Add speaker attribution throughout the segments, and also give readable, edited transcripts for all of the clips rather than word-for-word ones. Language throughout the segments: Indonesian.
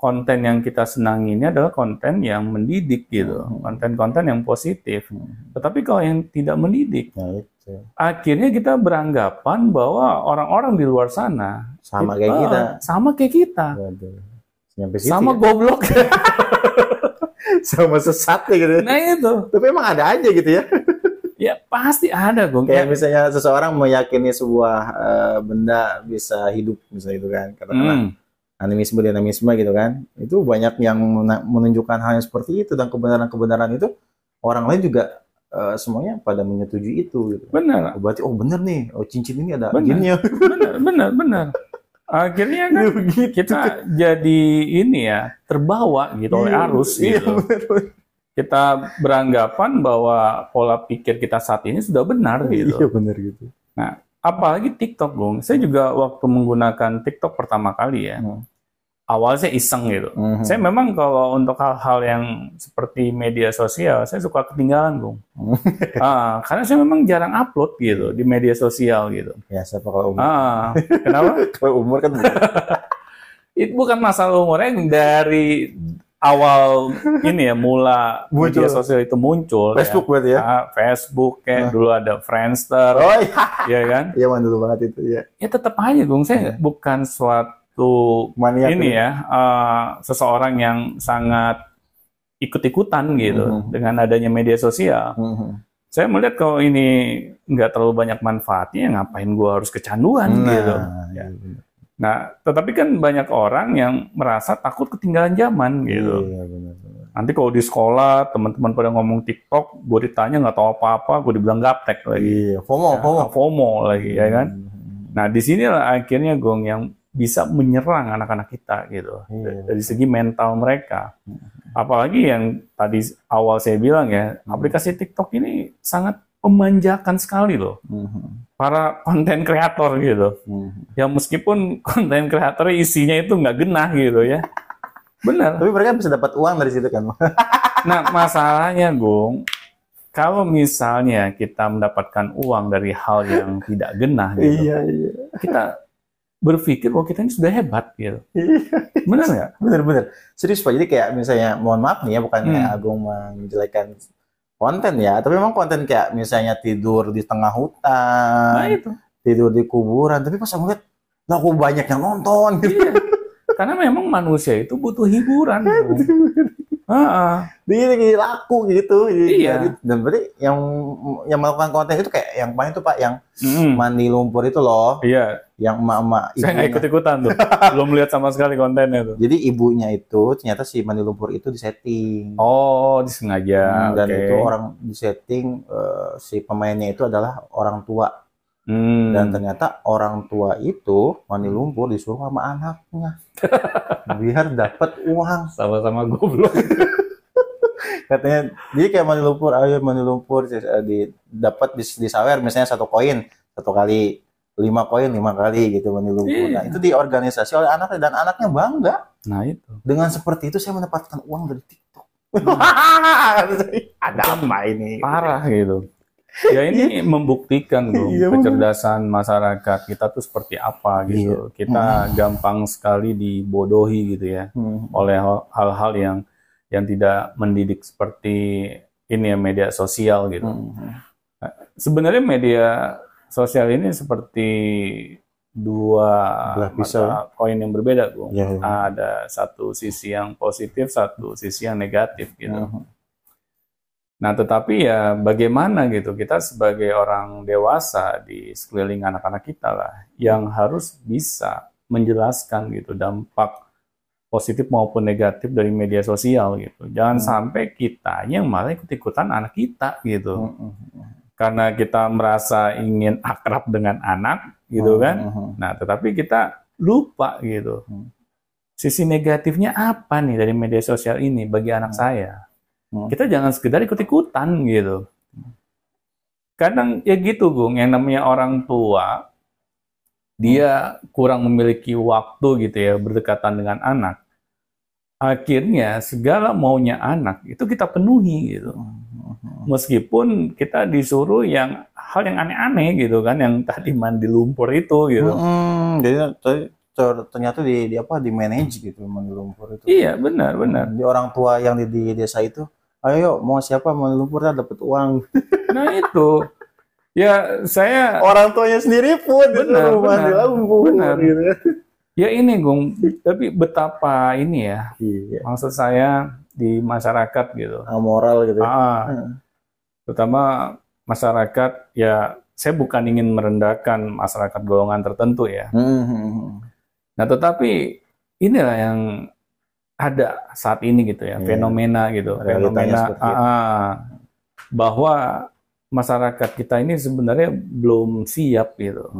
Speaker 1: konten yang kita senangi ini adalah konten yang mendidik gitu, konten-konten yang positif. Tetapi kalau yang tidak mendidik,
Speaker 2: Nah, itu.
Speaker 1: akhirnya kita beranggapan bahwa orang-orang di luar sana
Speaker 2: Sama kayak kita.
Speaker 1: sama kayak kita,
Speaker 2: Waduh. Sampai situ
Speaker 1: sama
Speaker 2: ya?
Speaker 1: goblok.
Speaker 2: Sama sesat ya gitu.
Speaker 1: Nah itu,
Speaker 2: Tapi emang ada aja gitu ya.
Speaker 1: ya pasti ada, Gung.
Speaker 2: Kayak misalnya seseorang meyakini sebuah benda bisa hidup, misalnya itu kan. Katakanlah animisme, dinamisme gitu kan. Itu banyak yang menunjukkan hal yang seperti itu, dan kebenaran-kebenaran itu orang lain juga semuanya pada menyetujui itu gitu.
Speaker 1: Benar.
Speaker 2: Berarti bener nih, cincin ini ada
Speaker 1: Benar.
Speaker 2: jinnya.
Speaker 1: Benar. Akhirnya kan kita jadi ini ya, terbawa gitu oleh arus gitu. Kita beranggapan bahwa pola pikir kita saat ini sudah benar gitu.
Speaker 2: Iya benar gitu.
Speaker 1: Nah, apalagi TikTok, Bung. Saya juga waktu menggunakan TikTok pertama kali ya. Awalnya saya iseng gitu. Saya memang kalau untuk hal-hal yang seperti media sosial, saya suka ketinggalan, Bung. Karena saya memang jarang upload gitu di media sosial gitu.
Speaker 2: Ya, siapa kalau umur?
Speaker 1: Kenapa?
Speaker 2: Kalau umur kan
Speaker 1: itu bukan masalah umurnya, dari awal ini ya, mula media sosial itu muncul.
Speaker 2: Facebook berarti ya?
Speaker 1: Facebook, kayak dulu ada Friendster.
Speaker 2: Oh iya.
Speaker 1: Iya kan?
Speaker 2: Iya, dulu banget itu ya.
Speaker 1: Ya tetap aja, Bung. Saya bukan suatu
Speaker 2: maniak
Speaker 1: ini ya, seseorang yang sangat ikut-ikutan gitu dengan adanya media sosial. Saya melihat kalau ini nggak terlalu banyak manfaatnya, ngapain gua harus kecanduan gitu. Ya. Nah, tetapi kan banyak orang yang merasa takut ketinggalan zaman gitu.
Speaker 2: Iya, benar.
Speaker 1: Nanti kalau di sekolah teman-teman pada ngomong TikTok, gue ditanya nggak tahu apa-apa, gue dibilang gaptek lagi.
Speaker 2: Iya, FOMO
Speaker 1: lagi ya kan. Nah, di sinilah akhirnya, Gong, yang bisa menyerang anak-anak kita gitu, dari segi mental mereka. Apalagi yang tadi awal saya bilang ya, aplikasi TikTok ini sangat memanjakan sekali loh para konten kreator gitu. Ya meskipun konten kreator isinya itu nggak genah gitu ya. Benar.
Speaker 2: Tapi mereka bisa dapat uang dari situ kan.
Speaker 1: Nah, masalahnya, Gung, kalau misalnya kita mendapatkan uang dari hal yang tidak genah gitu, kita berpikir bahwa kita ini sudah hebat gitu. Benar nggak?
Speaker 2: Bener. Serius Pak, jadi kayak misalnya, mohon maaf nih ya, bukannya Agung menjelekan konten ya, tapi memang konten kayak misalnya tidur di tengah hutan, tidur di kuburan, tapi pas aku lihat, lah kok banyak yang nonton gitu.
Speaker 1: Iya. Karena memang manusia itu butuh hiburan.
Speaker 2: Dia laku gitu.
Speaker 1: Iya.
Speaker 2: Dan berarti yang melakukan konten itu kayak yang paling itu Pak, yang mandi lumpur itu loh.
Speaker 1: Iya.
Speaker 2: Yang emak-emak.
Speaker 1: Saya nggak ikut-ikutan tuh. Belum lihat sama sekali kontennya tuh.
Speaker 2: Jadi ibunya itu ternyata si mandi lumpur itu disetting.
Speaker 1: Oh, disengaja.
Speaker 2: Dan itu orang disetting, si pemainnya itu adalah orang tua. Dan ternyata orang tua itu mandi lumpur disuruh sama anaknya biar dapat uang.
Speaker 1: Sama-sama goblok.
Speaker 2: Katanya jadi kayak mandi lumpur dapat disawer misalnya 1 koin 1 kali, 5 koin 5 kali gitu mandi lumpur. Nah, itu diorganisasi oleh anaknya dan anaknya bangga.
Speaker 1: Nah, itu.
Speaker 2: Dengan seperti itu saya mendapatkan uang dari TikTok. Ada apa ini?
Speaker 1: Parah gitu. Ya ini membuktikan loh kecerdasan masyarakat kita tuh seperti apa gitu. Kita gampang sekali dibodohi gitu ya oleh hal-hal yang tidak mendidik seperti ini ya, media sosial gitu. Sebenarnya media sosial ini seperti dua mata koin yang berbeda, Bung. Ada satu sisi yang positif, satu sisi yang negatif gitu. Nah, tetapi ya bagaimana gitu, kita sebagai orang dewasa di sekeliling anak-anak kita lah, yang harus bisa menjelaskan gitu dampak positif maupun negatif dari media sosial gitu. Jangan sampai kita yang malah ikut-ikutan anak kita gitu. Karena kita merasa ingin akrab dengan anak gitu kan. Nah, tetapi kita lupa gitu. Sisi negatifnya apa nih dari media sosial ini bagi anak saya? Kita jangan sekedar ikut-ikutan gitu. Kadang ya gitu, Gung, yang namanya orang tua, dia kurang memiliki waktu gitu ya, berdekatan dengan anak. Akhirnya segala maunya anak itu kita penuhi gitu. Meskipun kita disuruh hal yang aneh-aneh gitu kan, yang tadi mandi lumpur itu gitu.
Speaker 2: Jadi ternyata di apa di manage gitu mandi lumpur itu.
Speaker 1: Iya, benar.
Speaker 2: Di orang tua yang di desa itu, ayo mau siapa mandi lumpur dapat uang.
Speaker 1: Nah itu, ya saya
Speaker 2: Orang tuanya sendiri pun
Speaker 1: benar,
Speaker 2: mandi lumpur.
Speaker 1: benar.
Speaker 2: Gitu.
Speaker 1: Ya ini Gung, tapi betapa ini ya,
Speaker 2: Iya.
Speaker 1: maksud saya di masyarakat gitu.
Speaker 2: Amoral gitu.
Speaker 1: Terutama masyarakat, ya saya bukan ingin merendahkan masyarakat golongan tertentu ya. Nah tetapi inilah yang ada saat ini gitu ya, fenomena gitu, fenomena bahwa masyarakat kita ini sebenarnya belum siap gitu,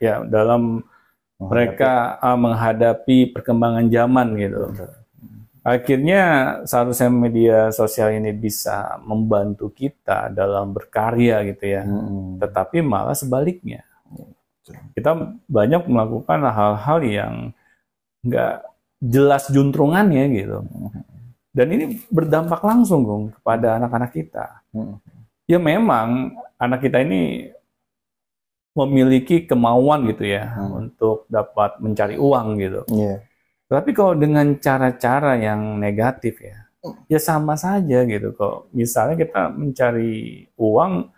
Speaker 1: ya dalam mereka menghadapi perkembangan zaman gitu. Akhirnya seharusnya media sosial ini bisa membantu kita dalam berkarya gitu ya, tetapi malah sebaliknya. Kita banyak melakukan hal-hal yang nggak jelas juntrungannya gitu. Dan ini berdampak langsung Gung, kepada anak-anak kita. Ya memang anak kita ini memiliki kemauan gitu ya untuk dapat mencari uang gitu. Tapi kalau dengan cara-cara yang negatif ya sama saja gitu. Kok misalnya kita mencari uang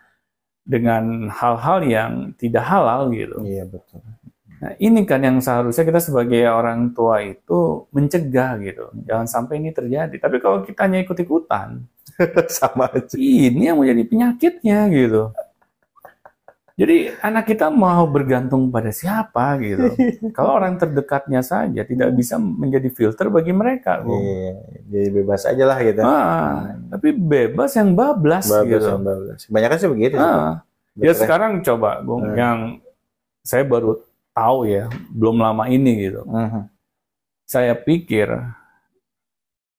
Speaker 1: dengan hal-hal yang tidak halal gitu.
Speaker 2: Iya betul.
Speaker 1: Nah ini kan yang seharusnya kita sebagai orang tua itu mencegah gitu. Jangan sampai ini terjadi. Tapi kalau kita hanya ikut-ikutan,
Speaker 2: sama aja.
Speaker 1: Ini yang menjadi penyakitnya gitu. Jadi anak kita mau bergantung pada siapa gitu. Kalau orang terdekatnya saja tidak bisa menjadi filter bagi mereka.
Speaker 2: Jadi bebas aja lah gitu.
Speaker 1: Tapi bebas yang bablas gitu.
Speaker 2: Yang bablas. Kebanyakan sih begitu.
Speaker 1: Ya sekarang coba Bung, yang saya baru tahu ya, belum lama ini gitu. Saya pikir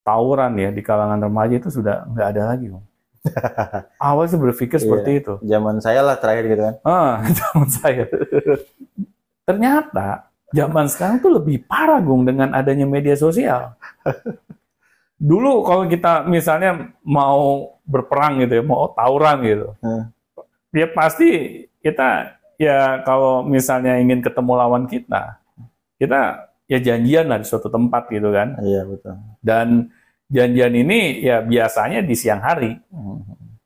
Speaker 1: tawuran ya di kalangan remaja itu sudah nggak ada lagi Bung. Awal sih berpikir seperti itu.
Speaker 2: Zaman saya lah terakhir gitu kan.
Speaker 1: Zaman saya. Ternyata zaman sekarang tuh lebih parah Gung dengan adanya media sosial. Dulu kalau kita misalnya mau berperang gitu ya, mau tawuran gitu, ya pasti kita ya kalau misalnya ingin ketemu lawan kita ya janjian lah di suatu tempat gitu kan.
Speaker 2: Iya betul.
Speaker 1: Dan janjian ini ya biasanya di siang hari.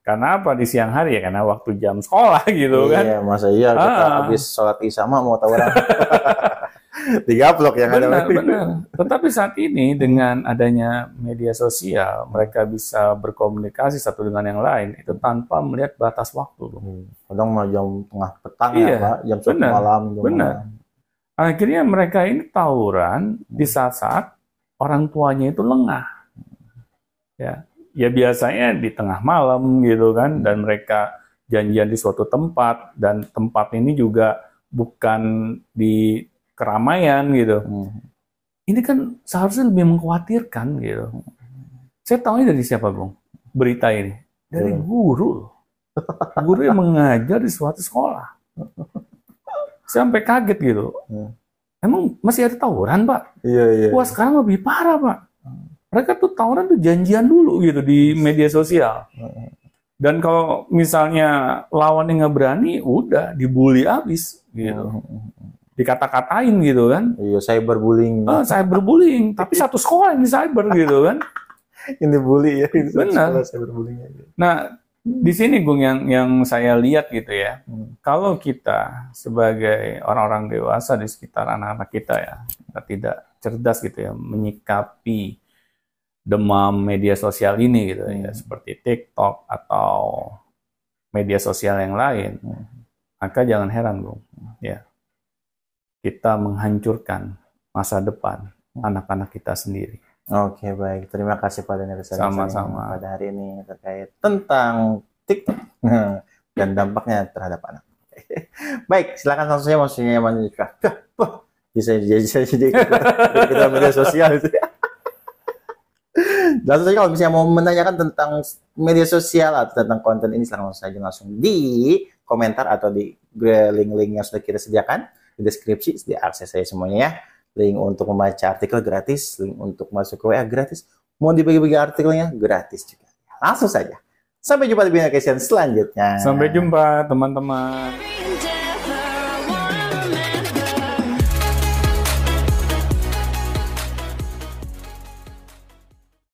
Speaker 1: Karena apa di siang hari ya? Karena waktu jam sekolah gitu kan.
Speaker 2: Iya, masa iya kita habis sholat isya mau tawuran. 3 blok yang ada.
Speaker 1: Benar. Tetapi saat ini dengan adanya media sosial, mereka bisa berkomunikasi satu dengan yang lain itu tanpa melihat batas waktu.
Speaker 2: Kadang mau jam tengah petang ya Pak, jam 1 malam.
Speaker 1: Benar. Akhirnya mereka ini tawuran di saat-saat orang tuanya itu lengah. Ya biasanya di tengah malam gitu kan, dan mereka janjian di suatu tempat, dan tempat ini juga bukan di keramaian gitu. Ini kan seharusnya lebih mengkhawatirkan gitu. Saya tahu ini dari siapa Bung? Berita ini dari guru. Guru yang mengajar di suatu sekolah. Sampai kaget gitu. Emang masih ada tawuran Pak?
Speaker 2: Iya.
Speaker 1: Wah sekarang lebih parah Pak. Mereka tuh tawuran tuh janjian dulu gitu di media sosial. Dan kalau misalnya lawannya nggak berani, udah dibully abis gitu. Dikata-katain gitu kan.
Speaker 2: Iya, cyberbullying.
Speaker 1: Cyberbullying, tapi satu sekolah yang di cyber gitu kan.
Speaker 2: Ini bully ya.
Speaker 1: Benar. Nah, di sini Gung yang saya lihat gitu ya. Kalau kita sebagai orang-orang dewasa di sekitar anak-anak kita ya, kita tidak cerdas gitu ya menyikapi demam media sosial ini gitu ya, seperti TikTok atau media sosial yang lain, maka jangan heran Bung, ya kita menghancurkan masa depan anak-anak kita sendiri.
Speaker 2: Oke, baik, terima kasih Pak Daniel
Speaker 1: sama-sama
Speaker 2: pada hari ini terkait tentang TikTok dan dampaknya terhadap anak. Baik, silakan langsung saja maksudnya bisa jadi kita media sosial itu. Langsung saja kalau misalnya mau menanyakan tentang media sosial atau tentang konten ini, silahkan saja langsung di komentar atau di link-link yang sudah kita sediakan di deskripsi, diakses saya semuanya ya. Link untuk membaca artikel gratis, link untuk masuk ke WA gratis, mau dibagi-bagi artikelnya gratis juga. Langsung saja. Sampai jumpa di video selanjutnya.
Speaker 1: Sampai jumpa teman-teman.